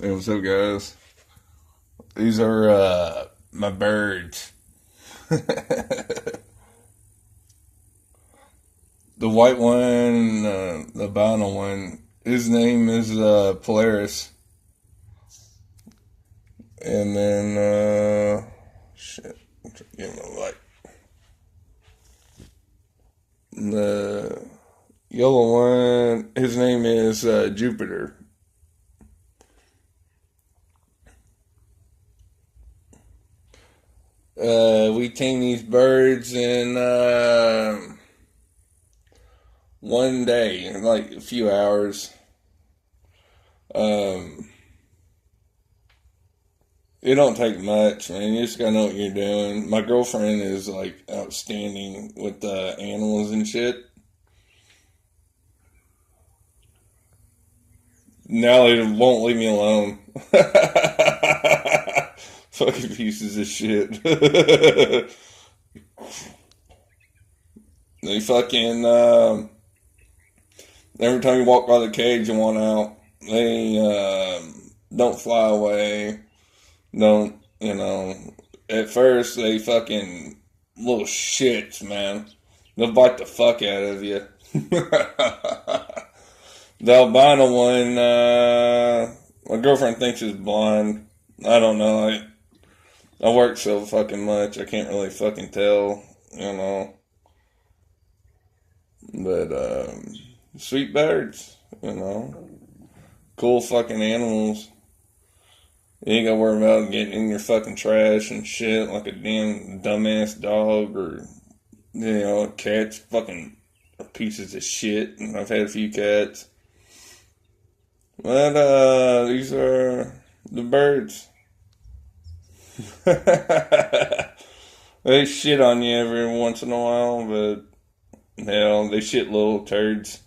Hey, what's up, guys? These are my birds. The white one, the albino one, his name is Polaris. And then, shit, I'm trying to get my light. The yellow one, his name is Jupiter. We tamed these birds in one day, in like a few hours. Um, it don't take much, man. You just gotta know what you're doing. My girlfriend is like outstanding with animals and shit. Now they won't leave me alone. Fucking pieces of shit. They fucking every time you walk by the cage and want out, they don't fly away. Don't, at first they fucking little shits, man. They'll bite the fuck out of you. The albino one, my girlfriend thinks is blind. I don't know. I work so fucking much, I can't really fucking tell, you know. But, sweet birds, you know. Cool fucking animals. You ain't gotta worry about getting in your fucking trash and shit like a damn dumbass dog or, cats fucking pieces of shit. And I've had a few cats. But, these are the birds. They shit on you every once in a while, but hell, they shit little turds.